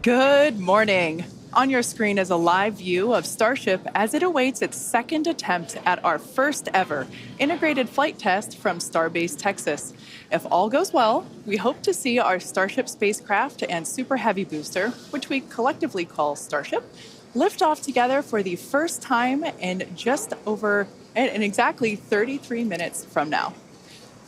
Good morning. On your screen is a live view of Starship as it awaits its second attempt at our first ever integrated flight test from Starbase, Texas. If all goes well, we hope to see our Starship spacecraft and Super Heavy booster, which we collectively call Starship, lift off together for the first time in exactly 33 minutes from now.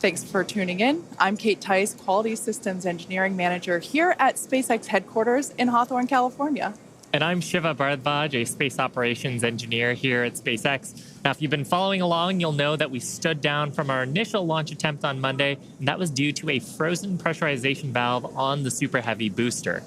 Thanks for tuning in. I'm Kate Tice, Quality Systems Engineering Manager here at SpaceX headquarters in Hawthorne, California. And I'm Shiva Bharadwaj, a space operations engineer here at SpaceX. Now, if you've been following along, you'll know that we stood down from our initial launch attempt on Monday, and that was due to a frozen pressurization valve on the Super Heavy booster.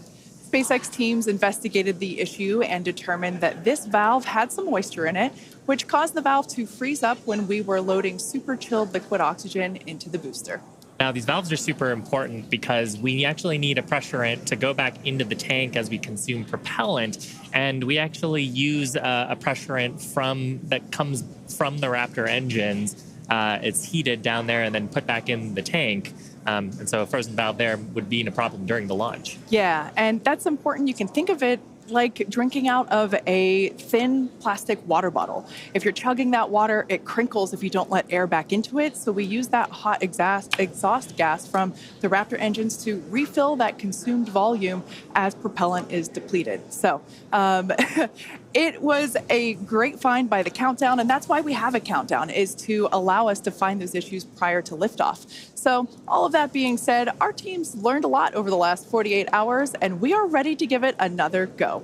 SpaceX teams investigated the issue and determined that this valve had some moisture in it, which caused the valve to freeze up when we were loading super chilled liquid oxygen into the booster. Now, these valves are super important because we actually need a pressurant to go back into the tank as we consume propellant, and we actually use a pressurant that comes from the Raptor engines. It's heated down there and then put back in the tank. And so a frozen valve there would be a problem during the launch. Yeah, and that's important. You can think of it like drinking out of a thin plastic water bottle. If you're chugging that water, it crinkles if you don't let air back into it. So we use that hot exhaust gas from the Raptor engines to refill that consumed volume as propellant is depleted. So it was a great find by the countdown, and that's why we have a countdown, is to allow us to find those issues prior to liftoff. So all of that being said, our teams learned a lot over the last 48 hours, and we are ready to give it another go.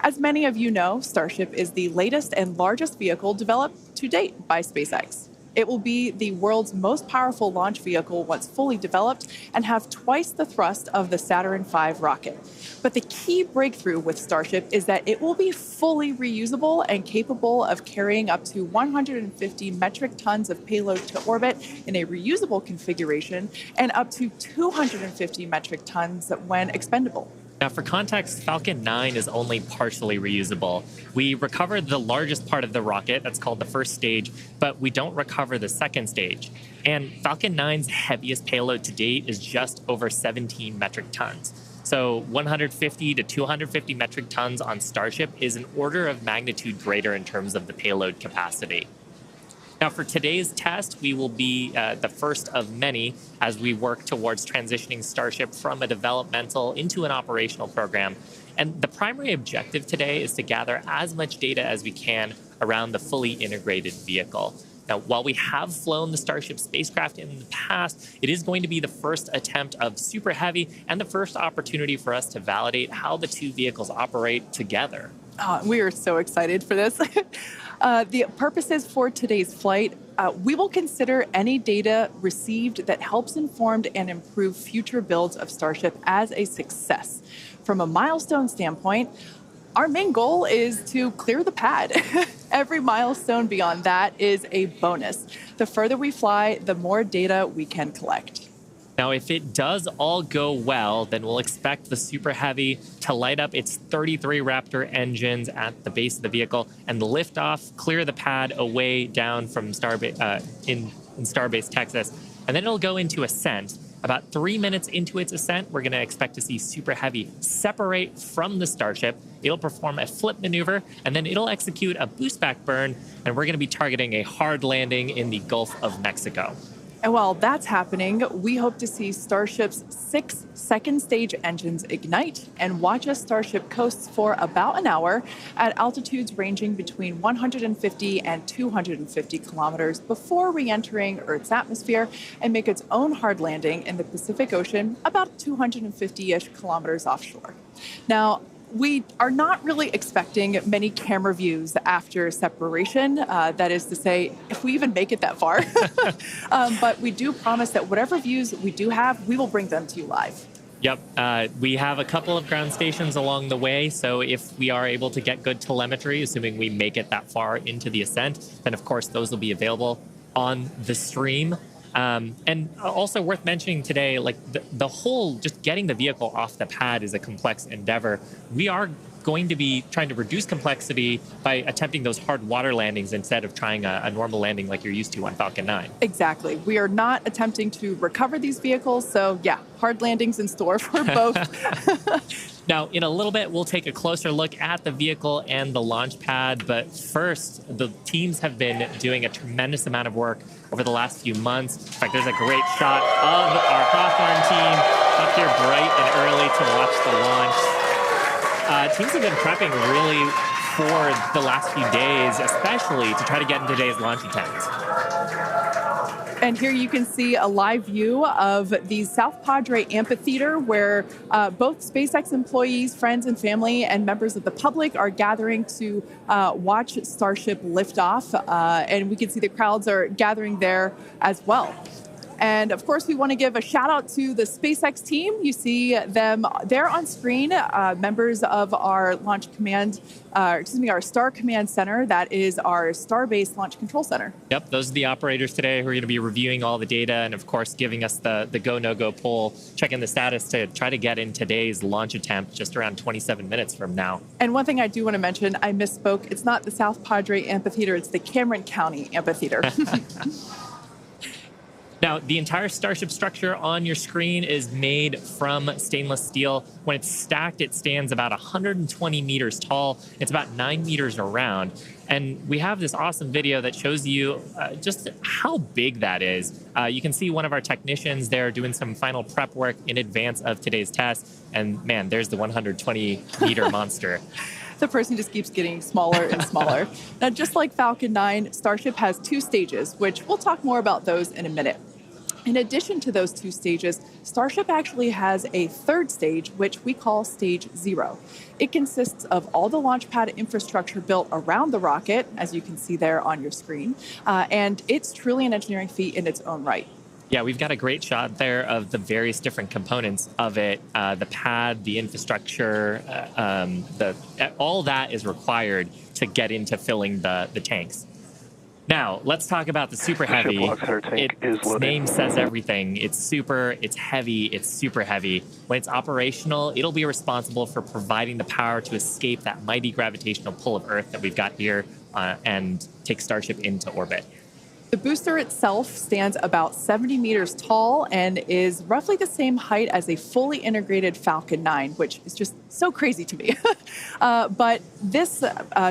As many of you know, Starship is the latest and largest vehicle developed to date by SpaceX. It will be the world's most powerful launch vehicle once fully developed and have twice the thrust of the Saturn V rocket. But the key breakthrough with Starship is that it will be fully reusable and capable of carrying up to 150 metric tons of payload to orbit in a reusable configuration and up to 250 metric tons when expendable. Now, for context, Falcon 9 is only partially reusable. We recovered the largest part of the rocket, that's called the first stage, but we don't recover the second stage. And Falcon 9's heaviest payload to date is just over 17 metric tons. So 150 to 250 metric tons on Starship is an order of magnitude greater in terms of the payload capacity. Now, for today's test, we will be the first of many as we work towards transitioning Starship from a developmental into an operational program. And the primary objective today is to gather as much data as we can around the fully integrated vehicle. Now, while we have flown the Starship spacecraft in the past, it is going to be the first attempt of Super Heavy and the first opportunity for us to validate how the two vehicles operate together. We are so excited for this. The purposes for today's flight, we will consider any data received that helps inform and improve future builds of Starship as a success. From a milestone standpoint, our main goal is to clear the pad. Every milestone beyond that is a bonus. The further we fly, the more data we can collect. Now, if it does all go well, then we'll expect the Super Heavy to light up its 33 Raptor engines at the base of the vehicle and lift off, clear the pad away down from Starbase, in Starbase, Texas. And then it'll go into ascent. About 3 minutes into its ascent, we're going to expect to see Super Heavy separate from the Starship. It'll perform a flip maneuver, and then it'll execute a boost back burn, and we're going to be targeting a hard landing in the Gulf of Mexico. And while that's happening, we hope to see Starship's 6 second stage engines ignite and watch as Starship coasts for about an hour at altitudes ranging between 150 and 250 kilometers before re-entering Earth's atmosphere and make its own hard landing in the Pacific Ocean about 250-ish kilometers offshore. Now, we are not really expecting many camera views after separation. That is to say, if we even make it that far. But we do promise that whatever views we do have, we will bring them to you live. Yep. We have a couple of ground stations along the way. So if we are able to get good telemetry, assuming we make it that far into the ascent, then of course those will be available on the stream. And also worth mentioning today, like the whole just getting the vehicle off the pad is a complex endeavor. We are going to be trying to reduce complexity by attempting those hard water landings instead of trying a normal landing like you're used to on Falcon 9. Exactly. We are not attempting to recover these vehicles. So yeah, hard landings in store for both. Now, in a little bit, we'll take a closer look at the vehicle and the launch pad. But first, the teams have been doing a tremendous amount of work over the last few months. In fact, there's a great shot of our Hawthorne team up here bright and early to watch the launch. Teams have been prepping really for the last few days, especially to try to get in today's launch attempt. And here you can see a live view of the South Padre Amphitheater, where both SpaceX employees, friends and family, and members of the public are gathering to watch Starship lift off. And we can see the crowds are gathering there as well. And of course, we want to give a shout out to the SpaceX team. You see them there on screen, members of our launch command, our Star Command Center. That is our Starbase Launch Control Center. Yep, those are the operators today who are going to be reviewing all the data and, of course, giving us the go, no go poll, checking the status to try to get in today's launch attempt just around 27 minutes from now. And one thing I do want to mention, I misspoke. It's not the South Padre Amphitheater, it's the Cameron County Amphitheater. Now, the entire Starship structure on your screen is made from stainless steel. When it's stacked, it stands about 120 meters tall. It's about 9 meters around. And we have this awesome video that shows you just how big that is. You can see one of our technicians there doing some final prep work in advance of today's test. And man, there's the 120-meter monster. The person just keeps getting smaller and smaller. Now, just like Falcon 9, Starship has 2 stages, which we'll talk more about those in a minute. In addition to those 2 stages, Starship actually has a 3rd stage, which we call Stage 0. It consists of all the launch pad infrastructure built around the rocket, as you can see there on your screen, and it's truly an engineering feat in its own right. Yeah, we've got a great shot there of the various different components of it. The pad, the infrastructure, all that is required to get into filling the tanks. Now, let's talk about the Super Heavy. Its name says everything. It's super, it's heavy, it's super heavy. When it's operational, it'll be responsible for providing the power to escape that mighty gravitational pull of Earth that we've got here and take Starship into orbit. The booster itself stands about 70 meters tall and is roughly the same height as a fully integrated Falcon 9, which is just so crazy to me. But this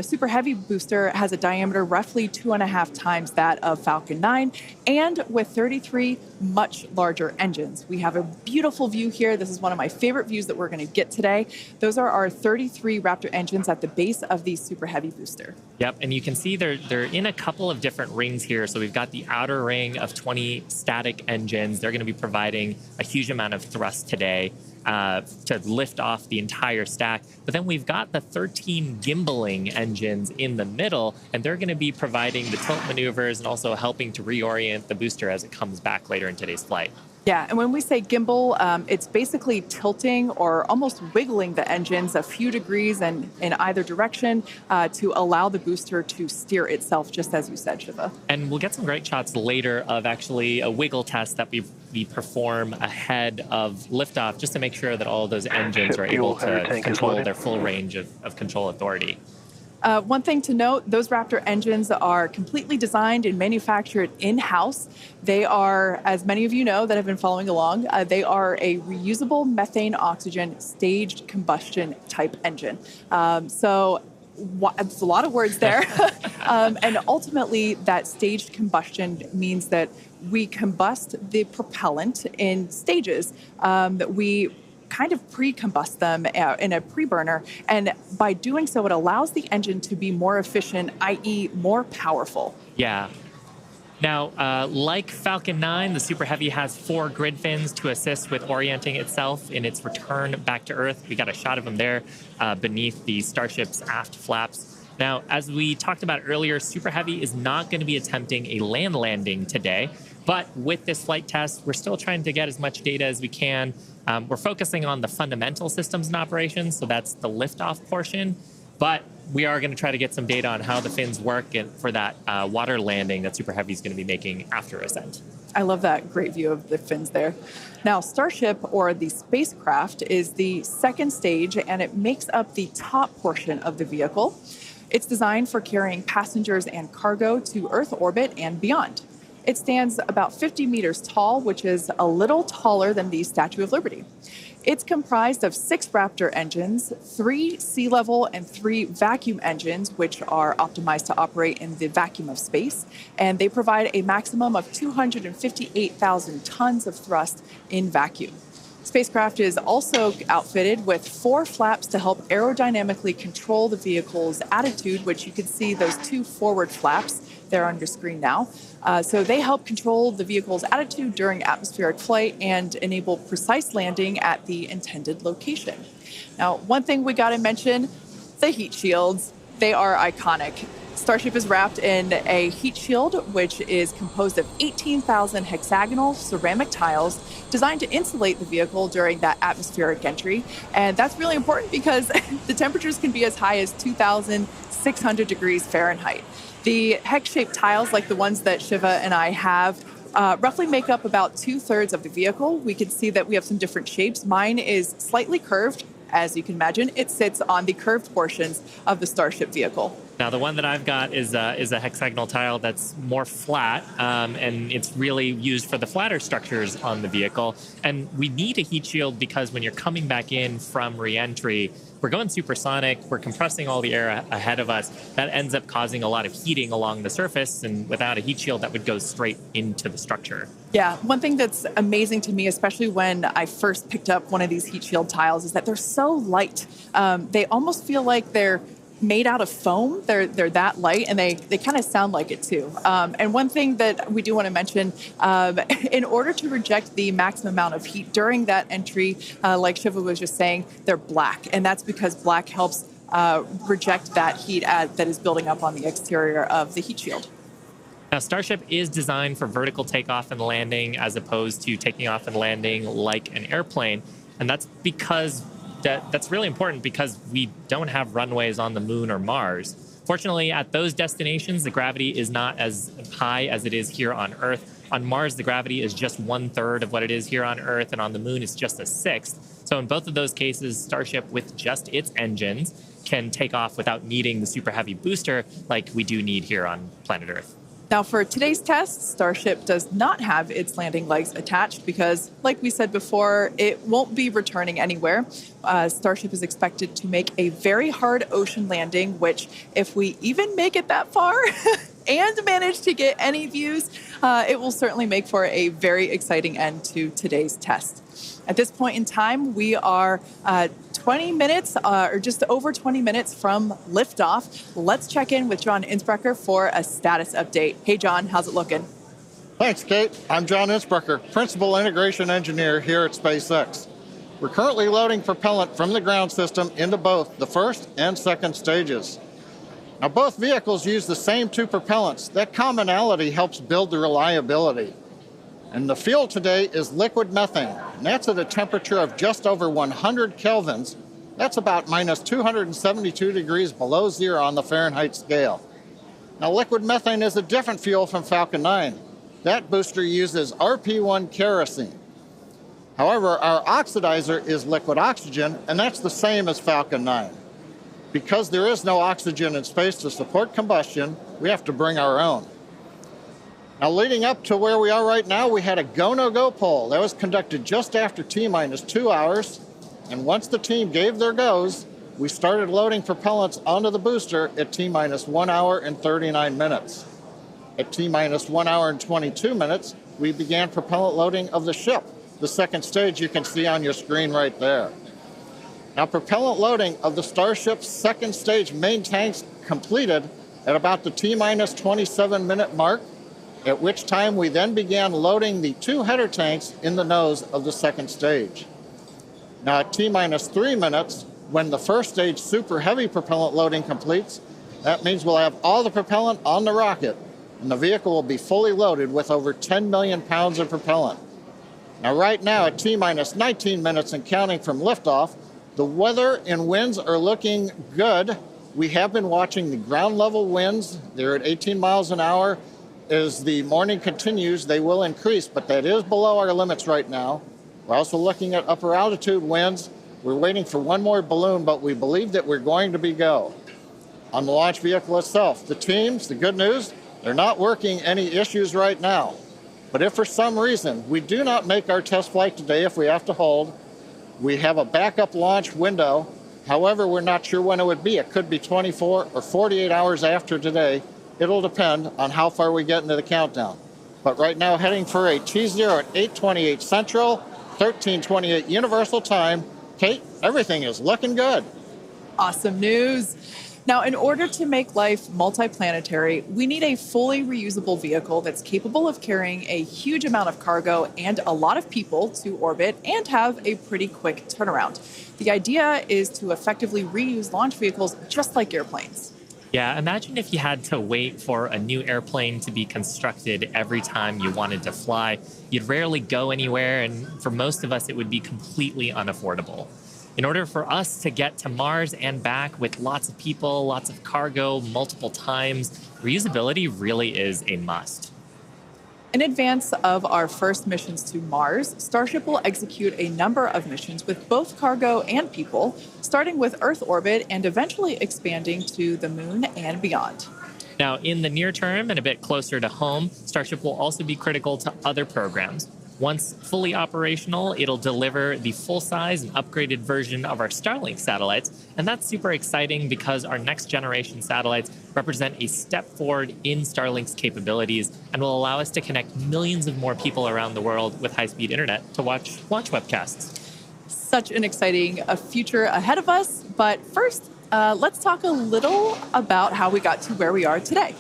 Super Heavy booster has a diameter roughly 2.5 times that of Falcon 9, and with 33 much larger engines. We have a beautiful view here. This is one of my favorite views that we're going to get today. Those are our 33 Raptor engines at the base of the Super Heavy booster. Yep, and you can see they're in a couple of different rings here. So we've got the outer ring of 20 static engines. They're going to be providing a huge amount of thrust today to lift off the entire stack. But then we've got the 13 gimbaling engines in the middle, and they're going to be providing the tilt maneuvers and also helping to reorient the booster as it comes back later in today's flight. Yeah, and when we say gimbal, it's basically tilting or almost wiggling the engines a few degrees and in either direction to allow the booster to steer itself, just as you said, Shiva. And we'll get some great shots later of actually a wiggle test that we perform ahead of liftoff, just to make sure that all of those engines are able to control their full range of control authority. One thing to note, those Raptor engines are completely designed and manufactured in-house. They are, as many of you know that have been following along, they are a reusable methane oxygen staged combustion type engine. So it's a lot of words there. And ultimately, that staged combustion means that we combust the propellant in stages that we kind of pre-combust them in a pre-burner, and by doing so, it allows the engine to be more efficient, i.e. more powerful. Yeah. Now, like Falcon 9, the Super Heavy has 4 grid fins to assist with orienting itself in its return back to Earth. We got a shot of them there beneath the Starship's aft flaps. Now, as we talked about earlier, Super Heavy is not going to be attempting a land landing today, but with this flight test, we're still trying to get as much data as we can. We're focusing on the fundamental systems and operations, so that's the liftoff portion, but we are going to try to get some data on how the fins work for that water landing that Super Heavy is going to be making after ascent. I love that great view of the fins there. Now, Starship, or the spacecraft, is the 2nd stage, and it makes up the top portion of the vehicle. It's designed for carrying passengers and cargo to Earth orbit and beyond. It stands about 50 meters tall, which is a little taller than the Statue of Liberty. It's comprised of 6 Raptor engines, 3 sea level and 3 vacuum engines, which are optimized to operate in the vacuum of space. And they provide a maximum of 258,000 tons of thrust in vacuum. Spacecraft is also outfitted with 4 flaps to help aerodynamically control the vehicle's attitude, which you can see those 2 forward flaps there on your screen now. So they help control the vehicle's attitude during atmospheric flight and enable precise landing at the intended location. Now, one thing we got to mention, the heat shields. They are iconic. Starship is wrapped in a heat shield, which is composed of 18,000 hexagonal ceramic tiles designed to insulate the vehicle during that atmospheric entry. And that's really important because the temperatures can be as high as 2,600 degrees Fahrenheit. The hex-shaped tiles, like the ones that Shiva and I have, roughly make up about 2/3 of the vehicle. We can see that we have some different shapes. Mine is slightly curved. As you can imagine, it sits on the curved portions of the Starship vehicle. Now, the one that I've got is a hexagonal tile that's more flat, and it's really used for the flatter structures on the vehicle. And we need a heat shield because when you're coming back in from re-entry, we're going supersonic, we're compressing all the air ahead of us. That ends up causing a lot of heating along the surface, and without a heat shield, that would go straight into the structure. Yeah, one thing that's amazing to me, especially when I first picked up one of these heat shield tiles, is that they're so light. They almost feel like they're made out of foam. They're that light, and they kind of sound like it too. And one thing that we do want to mention, in order to reject the maximum amount of heat during that entry, like Shiva was just saying, they're black, and that's because black helps reject that heat that is building up on the exterior of the heat shield. Now, Starship is designed for vertical takeoff and landing as opposed to taking off and landing like an airplane, and that's because that's really important because we don't have runways on the moon or Mars. Fortunately, at those destinations, the gravity is not as high as it is here on Earth. On Mars, the gravity is just 1/3 of what it is here on Earth, and on the moon, it's just a sixth. So in both of those cases, Starship, with just its engines, can take off without needing the Super Heavy booster like we do need here on planet Earth. Now, for today's test, Starship does not have its landing legs attached because, like we said before, it won't be returning anywhere. Starship is expected to make a very hard ocean landing, which, if we even make it that far and manage to get any views, it will certainly make for a very exciting end to today's test. At this point in time, we are 20 minutes, or just over 20 minutes from liftoff. Let's check in with John Innsbrucker for a status update. Hey, John, how's it looking? Thanks, Kate. I'm John Innsbrucker, Principal Integration Engineer here at SpaceX. We're currently loading propellant from the ground system into both the first and second stages. Now, both vehicles use the same 2 propellants. That commonality helps build the reliability. And the fuel today is liquid methane, and that's at a temperature of just over 100 kelvins. That's about minus 272 degrees below zero on the Fahrenheit scale. Now, liquid methane is a different fuel from Falcon 9. That booster uses RP-1 kerosene. However, our oxidizer is liquid oxygen, and that's the same as Falcon 9. Because there is no oxygen in space to support combustion, we have to bring our own. Now, leading up to where we are right now, we had a go-no-go poll. That was conducted just after T-minus 2 hours. And once the team gave their goes, we started loading propellants onto the booster at T-minus 1 hour and 39 minutes. At T-minus 1 hour and 22 minutes, we began propellant loading of the ship. The second stage you can see on your screen right there. Now, propellant loading of the Starship's second stage main tanks completed at about the T-minus 27-minute mark, at which time we then began loading the 2 header tanks in the nose of the second stage. Now, at T-minus 3 minutes, when the first stage Super Heavy propellant loading completes, that means we'll have all the propellant on the rocket, and the vehicle will be fully loaded with over 10 million pounds of propellant. Now, right now, at T-minus 19 minutes and counting from liftoff, the weather and winds are looking good. We have been watching the ground level winds. They're at 18 miles an hour. As the morning continues, they will increase, but that is below our limits right now. We're also looking at upper altitude winds. We're waiting for one more balloon, but we believe that we're going to be go. On the launch vehicle itself, the teams, the good news, they're not working any issues right now. But if for some reason we do not make our test flight today, if we have to hold, We have a backup launch window. However, we're not sure when it would be. It could be 24 or 48 hours after today. It'll depend on how far we get into the countdown. But right now, heading for a T0 at 8:28 Central, 13:28 Universal Time. Kate, everything is looking good. Awesome news. Now, in order to make life multiplanetary, we need a fully reusable vehicle that's capable of carrying a huge amount of cargo and a lot of people to orbit and have a pretty quick turnaround. The idea is to effectively reuse launch vehicles just like airplanes. Yeah, imagine if you had to wait for a new airplane to be constructed every time you wanted to fly. You'd rarely go anywhere, and for most of us, it would be completely unaffordable. In order for us to get to Mars and back with lots of people, lots of cargo, multiple times, reusability really is a must. In advance of our first missions to Mars, Starship will execute a number of missions with both cargo and people, starting with Earth orbit and eventually expanding to the Moon and beyond. Now, in the near term and a bit closer to home, Starship will also be critical to other programs. Once fully operational, it'll deliver the full-size and upgraded version of our Starlink satellites, and that's super exciting because our next-generation satellites represent a step forward in Starlink's capabilities and will allow us to connect millions of more people around the world with high-speed internet to watch launch webcasts. Such an exciting future ahead of us, but first, let's talk a little about how we got to where we are today.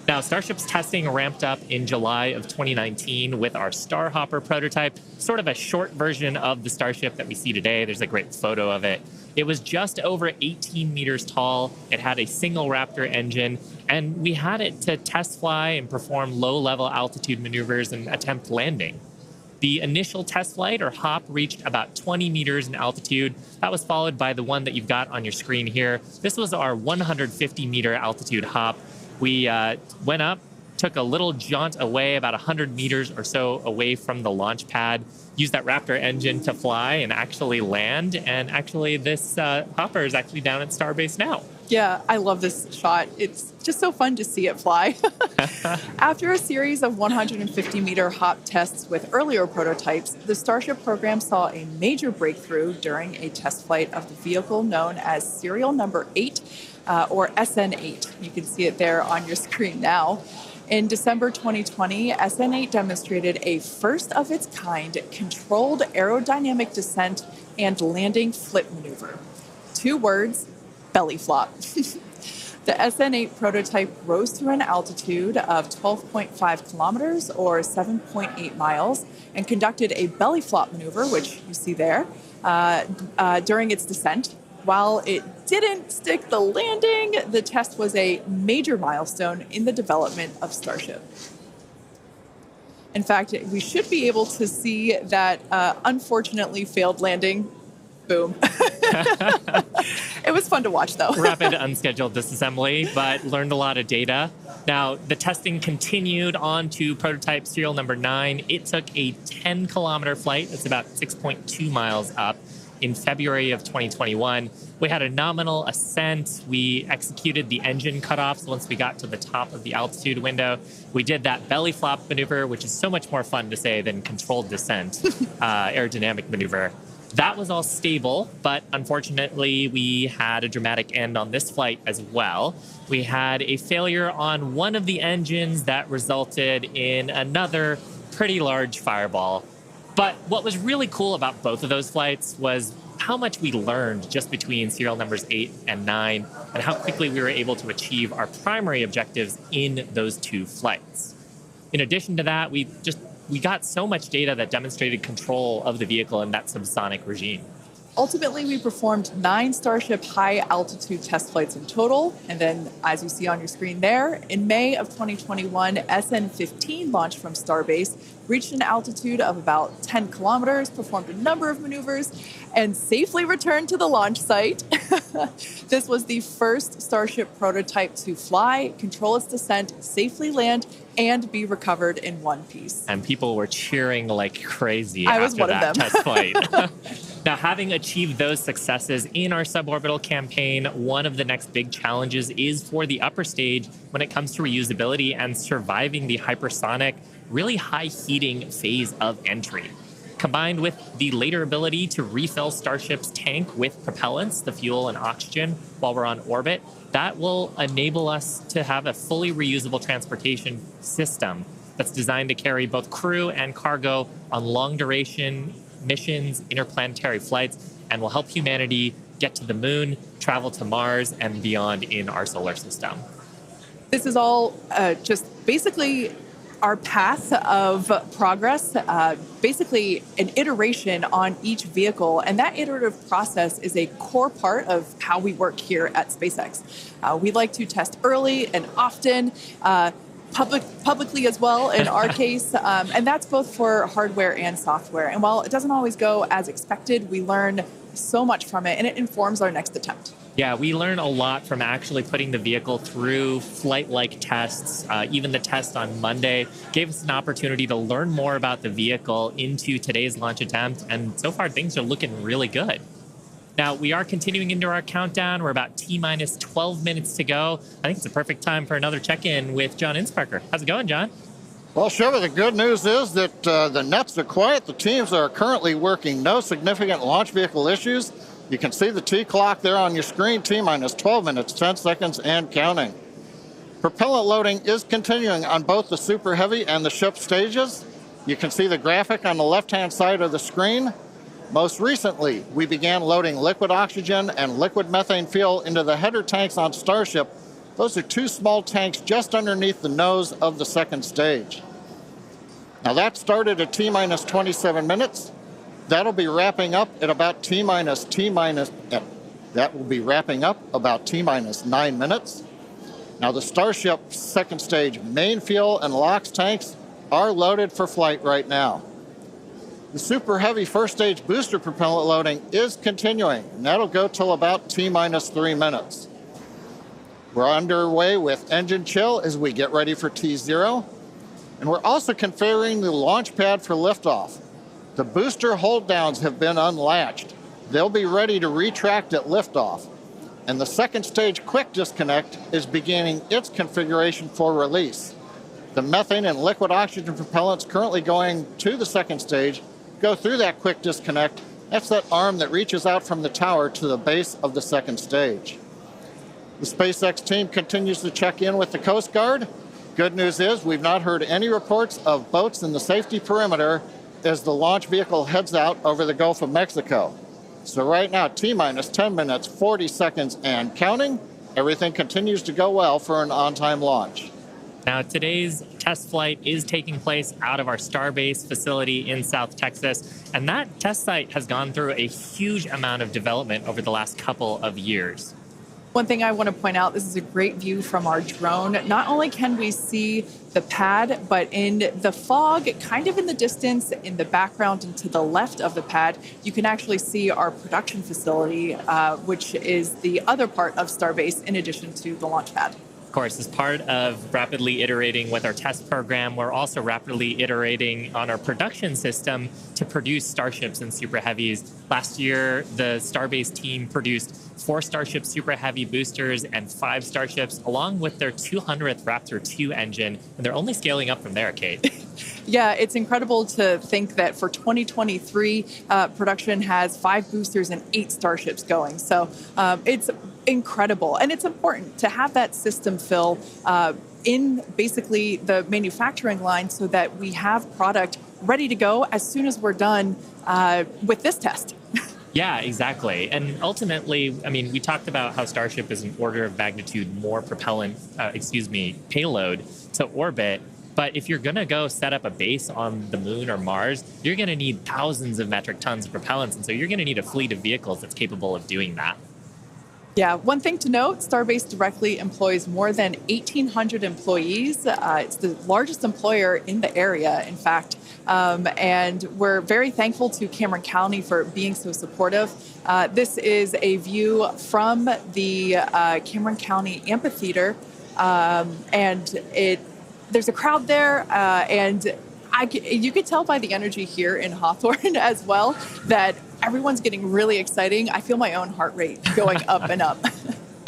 Now, Starship's testing ramped up in July of 2019 with our Starhopper prototype, sort of a short version of the Starship that we see today. There's a great photo of it. It was just over 18 meters tall. It had a single Raptor engine, and we had it to test fly and perform low-level altitude maneuvers and attempt landing. The initial test flight, or hop, reached about 20 meters in altitude. That was followed by the one that you've got on your screen here. This was our 150-meter altitude hop. We went up, took a little jaunt away, about 100 meters or so away from the launch pad, used that Raptor engine to fly and actually land. And actually, this hopper is actually down at Starbase now. Yeah, I love this shot. It's just so fun to see it fly. After a series of 150-meter hop tests with earlier prototypes, the Starship program saw a major breakthrough during a test flight of the vehicle known as serial number 8, or SN8. You can see it there on your screen now. In December 2020, SN8 demonstrated a first-of-its-kind controlled aerodynamic descent and landing flip maneuver. 2 words, belly flop. The SN8 prototype rose to an altitude of 12.5 kilometers or 7.8 miles and conducted a belly flop maneuver, which you see there, during its descent. While it didn't stick the landing, the test was a major milestone in the development of Starship. In fact, we should be able to see that unfortunately failed landing. Boom. It was fun to watch, though. Rapid unscheduled disassembly, but learned a lot of data. Now, the testing continued on to prototype serial number 9. It took a 10-kilometer flight. That's about 6.2 miles up. In February of 2021, we had a nominal ascent. We executed the engine cutoffs once we got to the top of the altitude window. We did that belly flop maneuver, which is so much more fun to say than controlled descent, aerodynamic maneuver. That was all stable, but unfortunately, we had a dramatic end on this flight as well. We had a failure on one of the engines that resulted in another pretty large fireball. But what was really cool about both of those flights was how much we learned just between serial numbers 8 and 9 and how quickly we were able to achieve our primary objectives in those 2 flights. In addition to that, we got so much data that demonstrated control of the vehicle in that subsonic regime. Ultimately, we performed 9 Starship high-altitude test flights in total. And then, as you see on your screen there, in May of 2021, SN15 launched from Starbase, reached an altitude of about 10 kilometers, performed a number of maneuvers, and safely returned to the launch site. This was the first Starship prototype to fly, control its descent, safely land, and be recovered in one piece. And people were cheering like crazy I was after one of that them. test flight. Now, having achieved those successes in our suborbital campaign, one of the next big challenges is for the upper stage when it comes to reusability and surviving the hypersonic, really high heating phase of entry. Combined with the later ability to refill Starship's tank with propellants, the fuel and oxygen, while we're on orbit, that will enable us to have a fully reusable transportation system that's designed to carry both crew and cargo on long-duration missions, interplanetary flights, and will help humanity get to the moon, travel to Mars, and beyond in our solar system. This is all just basically our path of progress, basically an iteration on each vehicle. And that iterative process is a core part of how we work here at SpaceX. We like to test early and often, publicly as well in our case, and that's both for hardware and software. And while it doesn't always go as expected, we learn so much from it, and it informs our next attempt. Yeah, we learn a lot from actually putting the vehicle through flight-like tests. Even the test on Monday gave us an opportunity to learn more about the vehicle into today's launch attempt, and so far things are looking really good. Now, we are continuing into our countdown. We're about T-minus 12 minutes to go. I think it's a perfect time for another check-in with John Insparker. How's it going, John? Well, Shiva, the good news is that the nets are quiet. The teams are currently working. No significant launch vehicle issues. You can see the T clock there on your screen, T-minus 12 minutes, 10 seconds, and counting. Propellant loading is continuing on both the Super Heavy and the ship stages. You can see the graphic on the left-hand side of the screen. Most recently, we began loading liquid oxygen and liquid methane fuel into the header tanks on Starship. Those are two small tanks just underneath the nose of the second stage. Now that started at T-minus 27 minutes. That'll be wrapping up at about that will be wrapping up about T-minus 9 minutes. Now the Starship second stage main fuel and LOX tanks are loaded for flight right now. The Super Heavy first stage booster propellant loading is continuing, and that'll go till about T-minus 3 minutes. We're underway with engine chill as we get ready for T0, and we're also configuring the launch pad for liftoff. The booster hold downs have been unlatched. They'll be ready to retract at liftoff, and the second stage quick disconnect is beginning its configuration for release. The methane and liquid oxygen propellants currently going to the second stage go through that quick disconnect. That's that arm that reaches out from the tower to the base of the second stage. The SpaceX team continues to check in with the Coast Guard. Good news is we've not heard any reports of boats in the safety perimeter as the launch vehicle heads out over the Gulf of Mexico. So right now, T-minus 10 minutes, 40 seconds, and counting. Everything continues to go well for an on-time launch. Now, today's test flight is taking place out of our Starbase facility in South Texas, and that test site has gone through a huge amount of development over the last couple of years. One thing I want to point out, this is a great view from our drone. Not only can we see the pad, but in the fog, kind of in the distance, in the background and to the left of the pad, you can actually see our production facility, which is the other part of Starbase in addition to the launch pad. Of course, as part of rapidly iterating with our test program, we're also rapidly iterating on our production system to produce Starships and Super Heavies. Last year, the Starbase team produced 4 Starship Super Heavy boosters and 5 Starships, along with their 200th Raptor 2 engine, and they're only scaling up from there, Kate. Yeah, it's incredible to think that for 2023, production has 5 boosters and 8 Starships going. So it's incredible. And it's important to have that system fill in basically the manufacturing line so that we have product ready to go as soon as we're done with this test. Yeah, exactly. And ultimately, I mean, we talked about how Starship is an order of magnitude more payload to orbit. But if you're going to go set up a base on the moon or Mars, you're going to need thousands of metric tons of propellants. And so you're going to need a fleet of vehicles that's capable of doing that. Yeah, one thing to note, Starbase directly employs more than 1,800 employees. It's the largest employer in the area, in fact. And we're very thankful to Cameron County for being so supportive. This is a view from the Cameron County Amphitheater. And there's a crowd there, and you could tell by the energy here in Hawthorne as well that everyone's getting really exciting. I feel my own heart rate going up and up.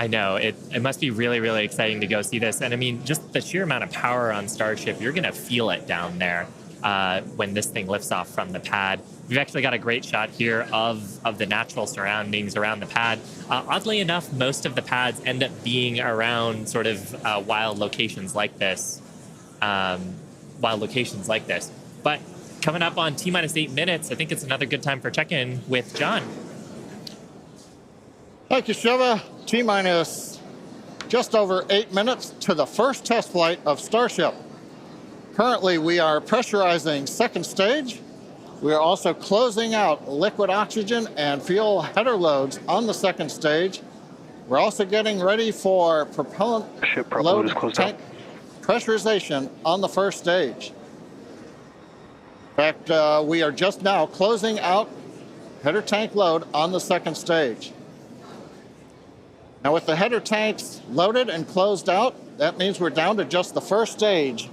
I know. It must be really, really exciting to go see this. And I mean, just the sheer amount of power on Starship, you're going to feel it down there. when this thing lifts off from the pad. We've actually got a great shot here of the natural surroundings around the pad. Oddly enough, most of the pads end up being around sort of wild locations like this. But coming up on T-minus 8 minutes, I think it's another good time for check-in with John. Thank you, Shiva. T-minus just over 8 minutes to the first test flight of Starship. Currently, we are pressurizing second stage. We are also closing out liquid oxygen and fuel header loads on the second stage. We're also getting ready for propellant load tank pressurization on the first stage. In fact, we are just now closing out header tank load on the second stage. Now with the header tanks loaded and closed out, that means we're down to just the first stage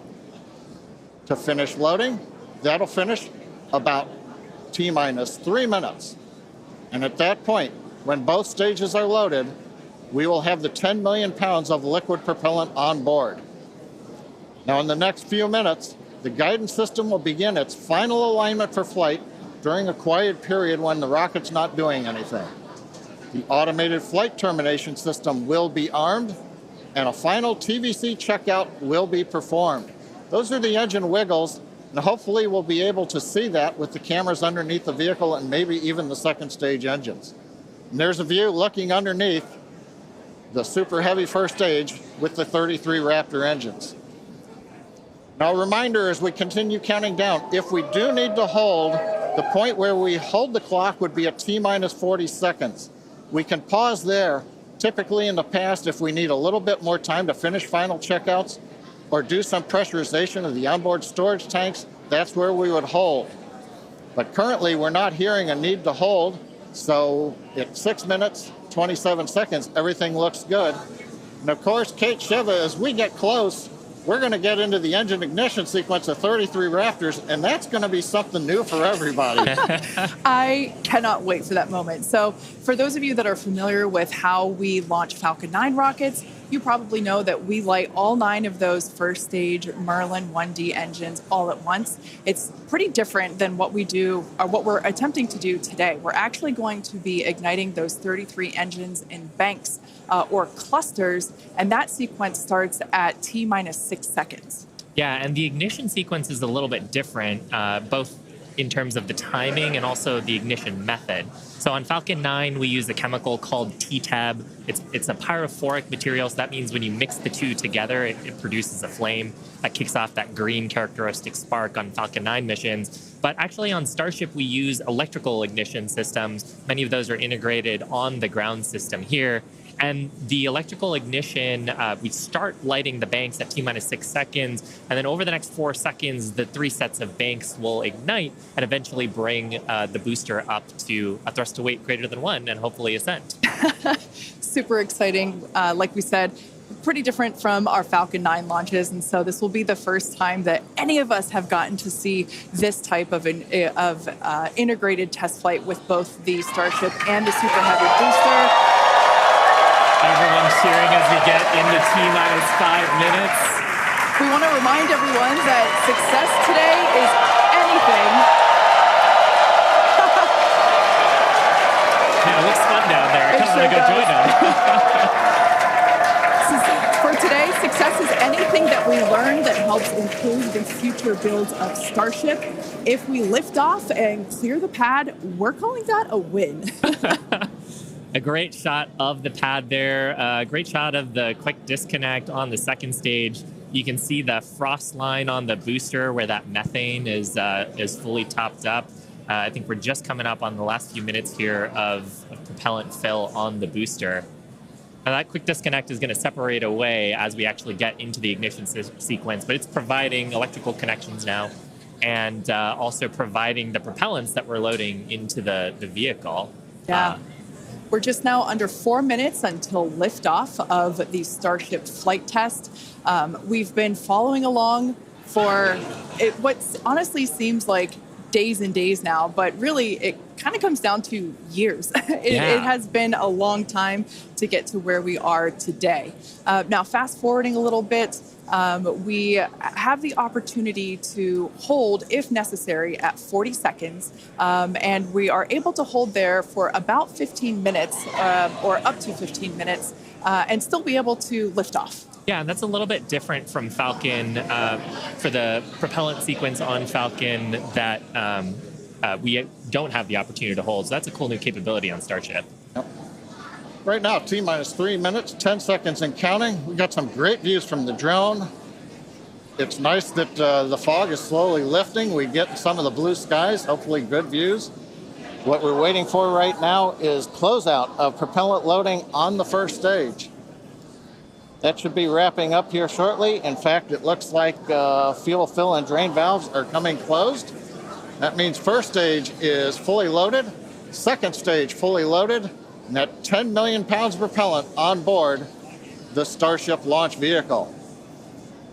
to finish loading. That'll finish about T-minus 3 minutes. And at that point, when both stages are loaded, we will have the 10 million pounds of liquid propellant on board. Now in the next few minutes, the guidance system will begin its final alignment for flight during a quiet period when the rocket's not doing anything. The automated flight termination system will be armed, and a final TVC checkout will be performed. Those are the engine wiggles, and hopefully we'll be able to see that with the cameras underneath the vehicle and maybe even the second stage engines. And there's a view looking underneath the Super Heavy first stage with the 33 Raptor engines. Now a reminder as we continue counting down, if we do need to hold, the point where we hold the clock would be at T-minus 40 seconds. We can pause there. Typically in the past, if we need a little bit more time to finish final checkouts, or do some pressurization of the onboard storage tanks, that's where we would hold. But currently, we're not hearing a need to hold, so at 6 minutes, 27 seconds, everything looks good. And of course, Kate, Shiva, as we get close, we're going to get into the engine ignition sequence of 33 Raptors, and that's going to be something new for everybody. I cannot wait for that moment. So for those of you that are familiar with how we launch Falcon 9 rockets, you probably know that we light all 9 of those first stage Merlin 1D engines all at once. It's pretty different than what we do, or what we're attempting to do today. We're actually going to be igniting those 33 engines in banks or clusters, and that sequence starts at T-minus 6 seconds. Yeah, and the ignition sequence is a little bit different, both in terms of the timing and also the ignition method. So on Falcon 9, we use a chemical called T-Tab. It's a pyrophoric material, so that means when you mix the two together, it produces a flame that kicks off that green characteristic spark on Falcon 9 missions. But actually on Starship, we use electrical ignition systems. Many of those are integrated on the ground system here. And the electrical ignition, we start lighting the banks at T-minus 6 seconds, and then over the next 4 seconds, the 3 sets of banks will ignite and eventually bring the booster up to a thrust to weight greater than 1 and hopefully ascent. Super exciting. Like we said, pretty different from our Falcon 9 launches, and so this will be the first time that any of us have gotten to see this type of integrated test flight with both the Starship and the Super Heavy booster. Everyone's cheering as we get into T-minus 5 minutes. We want to remind everyone that success today is anything. Yeah, it looks fun down there. I kind of want to go join them. For today, success is anything that we learn that helps improve the future builds of Starship. If we lift off and clear the pad, we're calling that a win. A great shot of the pad there. A great shot of the quick disconnect on the second stage. You can see the frost line on the booster where that methane is fully topped up. I think we're just coming up on the last few minutes here of propellant fill on the booster. Now that quick disconnect is going to separate away as we actually get into the ignition sequence, but it's providing electrical connections now and also providing the propellants that we're loading into the vehicle. Yeah. We're just now under 4 minutes until liftoff of the Starship flight test. We've been following along for what honestly seems like days and days now, but really it kind of comes down to years. It has been a long time to get to where we are today. Now, fast forwarding a little bit, We have the opportunity to hold, if necessary, at 40 seconds. And we are able to hold there for about 15 minutes or up to 15 minutes and still be able to lift off. Yeah, and that's a little bit different from Falcon for the propellant sequence on Falcon that we don't have the opportunity to hold. So that's a cool new capability on Starship. Yep. Right now, T-minus 3 minutes, 10 seconds and counting. We got some great views from the drone. It's nice that the fog is slowly lifting. We get some of the blue skies, hopefully good views. What we're waiting for right now is closeout of propellant loading on the first stage. That should be wrapping up here shortly. In fact, it looks like fuel fill and drain valves are coming closed. That means first stage is fully loaded, second stage fully loaded, and that 10 million pounds of propellant on board the Starship launch vehicle.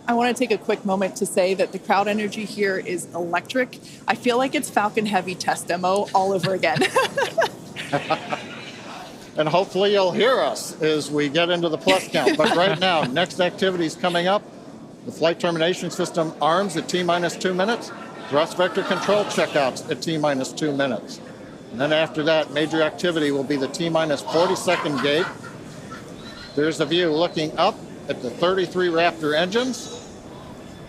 I want to take a quick moment to say that the crowd energy here is electric. I feel like it's Falcon Heavy test demo all over again. And hopefully you'll hear us as we get into the plus count. But right now, next activity is coming up. The flight termination system arms at T-minus 2 minutes. Thrust vector control checkouts at T-minus 2 minutes. And then after that, major activity will be the T-minus 40-second gate. There's a view looking up at the 33 Raptor engines.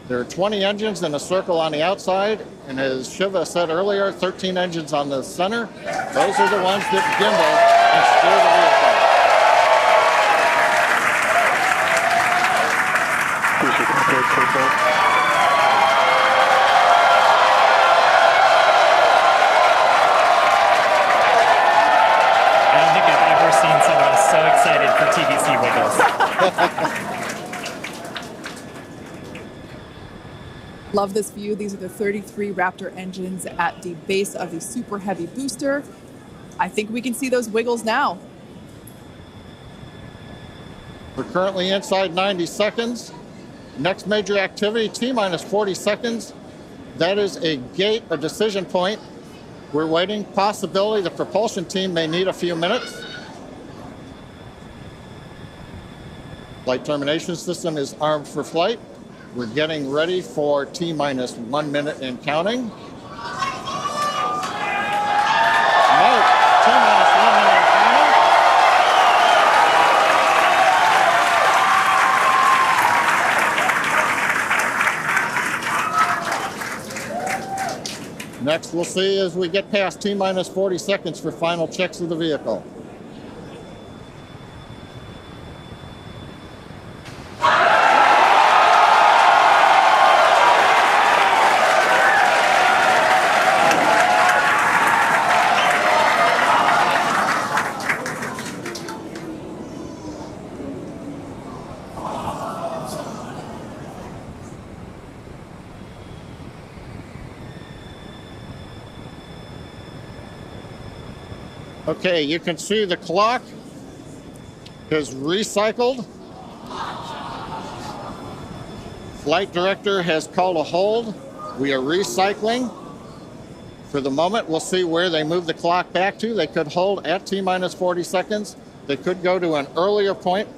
There are 20 engines in a circle on the outside, and as Shiva said earlier, 13 engines on the center. Those are the ones that gimbal and steer the vehicle. I don't think I've ever seen someone so excited for TVC wiggles. Love this view. These are the 33 Raptor engines at the base of the Super Heavy booster. I think we can see those wiggles now. We're currently inside 90 seconds. Next major activity, T-minus 40 seconds. That is a gate, a decision point. We're waiting. Possibility the propulsion team may need a few minutes. Flight termination system is armed for flight. We're getting ready for T-minus 1 minute and counting. No, T-minus 1 minute and counting. Next, we'll see as we get past T-minus 40 seconds for final checks of the vehicle. Okay, you can see the clock is recycled. Flight director has called a hold. We are recycling. For the moment, we'll see where they move the clock back to. They could hold at T-minus 40 seconds. They could go to an earlier point.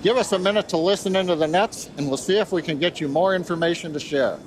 Give us a minute to listen into the nets, and we'll see if we can get you more information to share.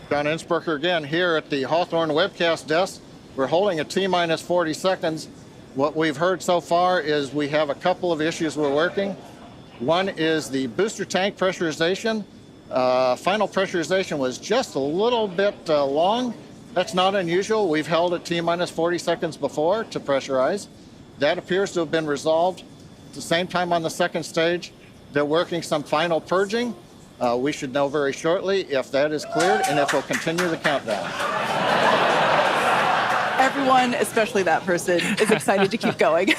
John Innsbrucker again here at the Hawthorne webcast desk. We're holding at T-minus 40 seconds. What we've heard so far is we have a couple of issues we're working. One is the booster tank pressurization. Final pressurization was just a little bit long. That's not unusual. We've held at T-minus 40 seconds before to pressurize. That appears to have been resolved. At the same time on the second stage, they're working some final purging. We should know very shortly if that is cleared and if we'll continue the countdown. Everyone, especially that person, is excited to keep going.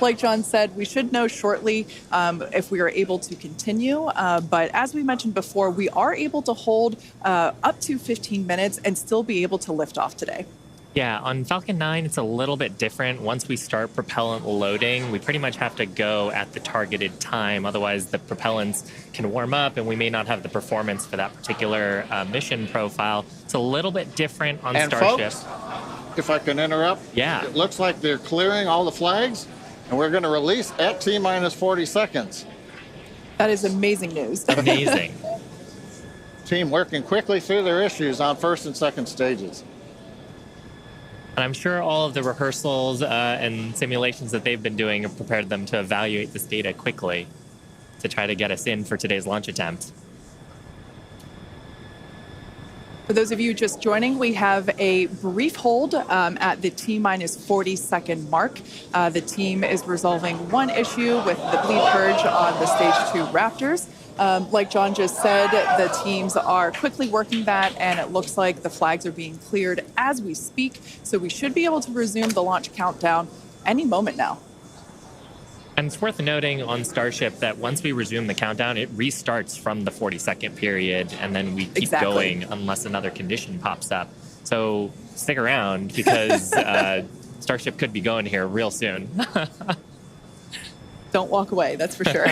Like John said, we should know shortly if we are able to continue. But as we mentioned before, we are able to hold up to 15 minutes and still be able to lift off today. Yeah, on Falcon 9, it's a little bit different. Once we start propellant loading, we pretty much have to go at the targeted time. Otherwise, the propellants can warm up and we may not have the performance for that particular mission profile. It's a little bit different on Starship. Folks, if I can interrupt, yeah, it looks like they're clearing all the flags, and we're going to release at T-minus 40 seconds. That is amazing news. Amazing. Team working quickly through their issues on first and second stages. And I'm sure all of the rehearsals and simulations that they've been doing have prepared them to evaluate this data quickly to try to get us in for today's launch attempt. For those of you just joining, we have a brief hold at the T-minus 40 second mark. The team is resolving one issue with the bleed purge on the stage 2 Raptors. Like John just said, the teams are quickly working that, and it looks like the flags are being cleared as we speak. So we should be able to resume the launch countdown any moment now. And it's worth noting on Starship that once we resume the countdown, it restarts from the 40-second period, and then we keep going unless another condition pops up. So stick around because Starship could be going here real soon. Don't walk away, that's for sure.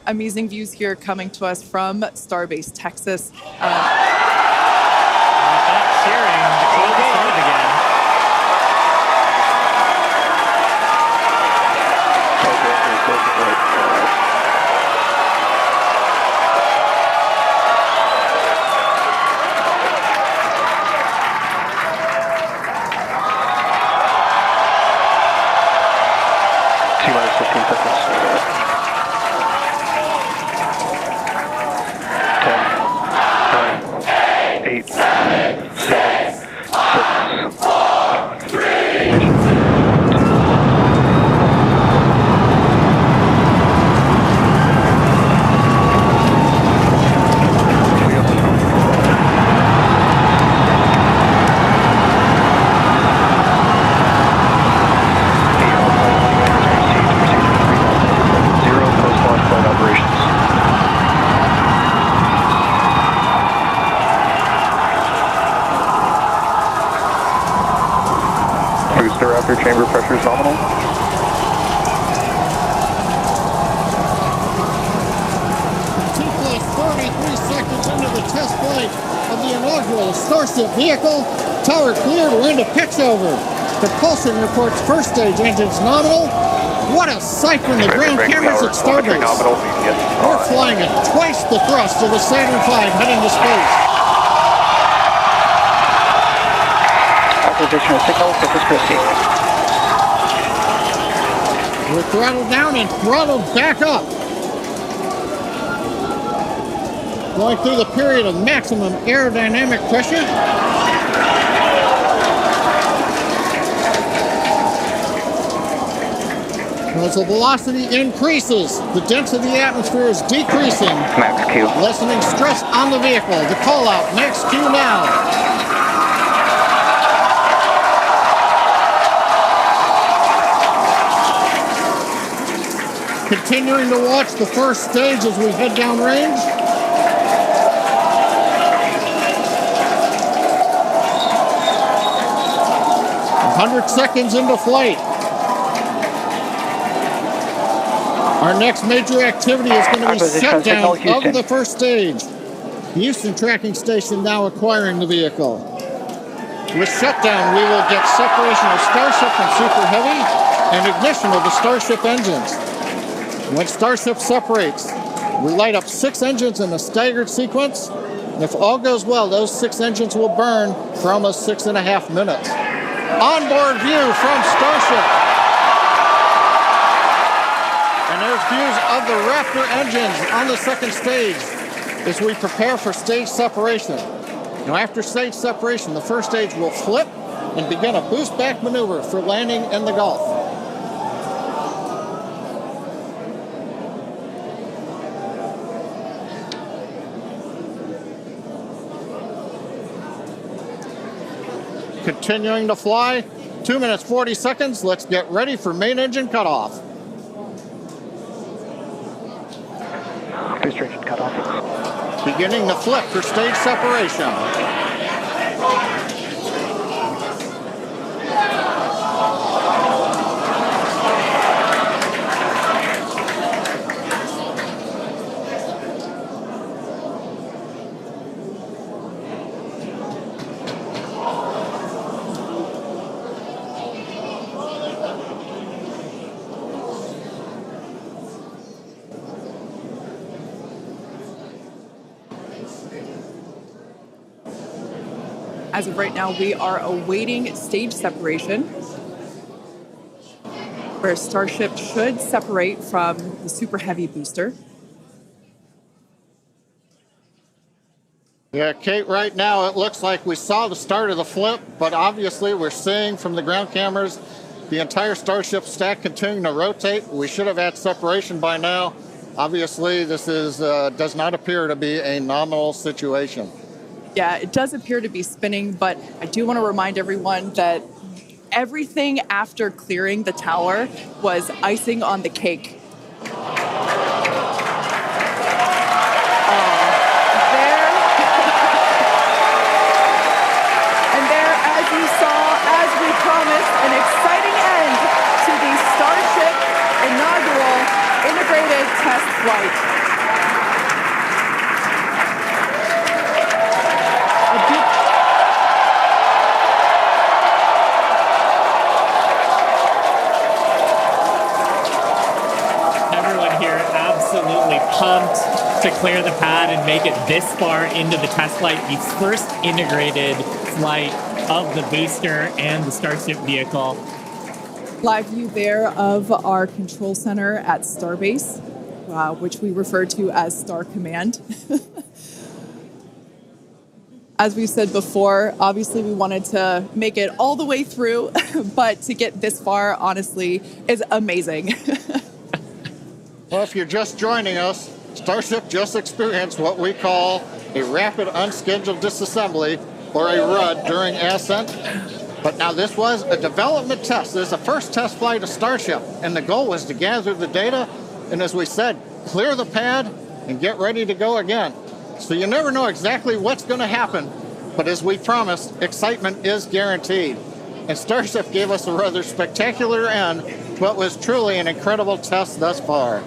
Amazing views here coming to us from Starbase, Texas. Cheering to close the start again. T-minus 15 seconds. 10, 9, 8, 7, 6, 5, 3, Raptor chamber pressure is nominal. 2 plus 33 seconds into the test flight of the inaugural Starship vehicle. Tower cleared, we're into pitch over. Propulsion reports first stage engines nominal. What a sight from the ground cameras at Starbase. We're flying at twice the thrust of the Saturn V heading to space. Acquisition of signal, Corpus Christi. We're throttled down and throttled back up. Going through the period of maximum aerodynamic pressure. As the velocity increases, the density of the atmosphere is decreasing. Max Q. Lessening stress on the vehicle. The call out, max Q now. Continuing to watch the first stage as we head down range. "100 seconds into flight. Our next major activity is going to be shutdown of the first stage. The Houston tracking station now acquiring the vehicle. With shutdown, we will get separation of Starship and Super Heavy and ignition of the Starship engines. When Starship separates, we light up 6 engines in a staggered sequence, And if all goes well, those 6 engines will burn for almost 6.5 minutes. Onboard view from Starship. And there's views of the Raptor engines on the second stage as we prepare for stage separation. Now, after stage separation, the first stage will flip and begin a boost back maneuver for landing in the Gulf. Continuing to fly, 2 minutes 40 seconds. Let's get ready for main engine cutoff. Booster engine cutoff. Beginning to flip for stage separation. As of right now, we are awaiting stage separation, where Starship should separate from the Super Heavy booster. Yeah, Kate, right now it looks like we saw the start of the flip, but obviously we're seeing from the ground cameras the entire Starship stack continuing to rotate. We should have had separation by now. Obviously, this is does not appear to be a nominal situation. Yeah, it does appear to be spinning, but I do want to remind everyone that everything after clearing the tower was icing on the cake. As you saw, as we promised, an exciting end to the Starship inaugural integrated test flight. Everyone here absolutely pumped to clear the pad and make it this far into the test flight, the first integrated flight of the booster and the Starship vehicle. Live view there of our control center at Starbase, which we refer to as Star Command. As we said before, obviously we wanted to make it all the way through, but to get this far, honestly, is amazing. Well, if you're just joining us, Starship just experienced what we call a rapid unscheduled disassembly, or a RUD, during ascent. But now this was a development test. This is the first test flight of Starship, and the goal was to gather the data, and as we said, clear the pad and get ready to go again. So you never know exactly what's going to happen, but as we promised, excitement is guaranteed. And Starship gave us a rather spectacular end to what was truly an incredible test thus far.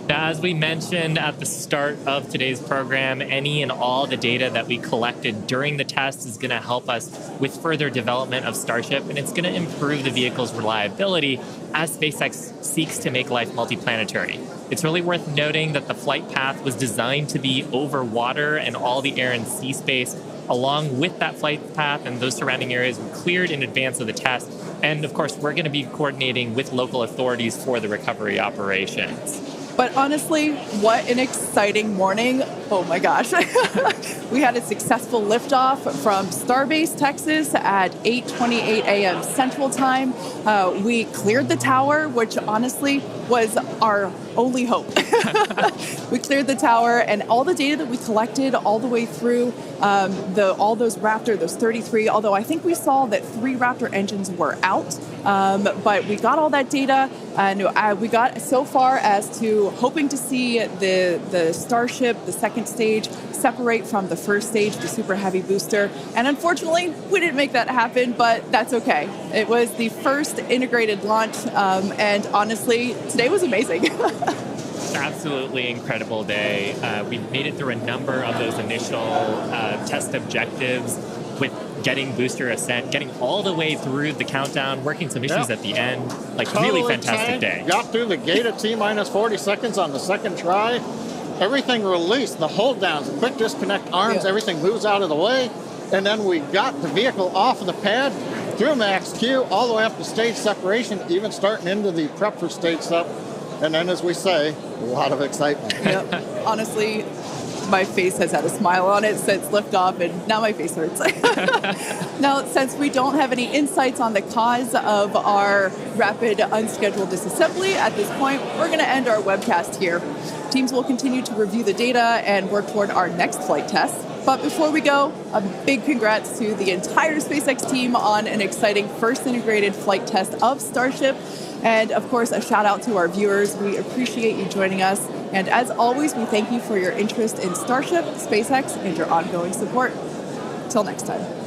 As we mentioned at the start of today's program, any and all the data that we collected during the test is going to help us with further development of Starship, and it's going to improve the vehicle's reliability as SpaceX seeks to make life multiplanetary. It's really worth noting that the flight path was designed to be over water and all the air and sea space. Along with that flight path and those surrounding areas were cleared in advance of the test. And of course, we're going to be coordinating with local authorities for the recovery operations. But honestly, what an exciting morning. Oh my gosh. We had a successful liftoff from Starbase, Texas at 8:28 a.m. Central Time. We cleared the tower, which honestly was our only hope. We cleared the tower, and all the data that we collected all the way through all those Raptor, those 33, although I think we saw that 3 Raptor engines were out, but we got all that data, and we got so far as to hoping to see the Starship, the second stage, separate from the first stage, the Super Heavy booster. And unfortunately, we didn't make that happen, but that's okay. It was the first integrated launch, and honestly, today was amazing. Absolutely incredible day. We've made it through a number of those initial test objectives with getting booster ascent, getting all the way through the countdown, working some issues at the end. Like, totally fantastic day. Got through the gate at T-minus 40 seconds on the second try. everything released, the hold downs, the quick disconnect arms, everything moves out of the way. And then we got the vehicle off of the pad, through max Q, all the way up to stage separation, even starting into the prep for stage sep. And then, as we say, a lot of excitement. Yep. Honestly, my face has had a smile on it since liftoff, and now my face hurts. Now, since we don't have any insights on the cause of our rapid unscheduled disassembly at this point, we're going to end our webcast here. Teams will continue to review the data and work toward our next flight test. But before we go, a big congrats to the entire SpaceX team on an exciting first integrated flight test of Starship. And of course, a shout out to our viewers. We appreciate you joining us. And as always, we thank you for your interest in Starship, SpaceX, and your ongoing support. Till next time.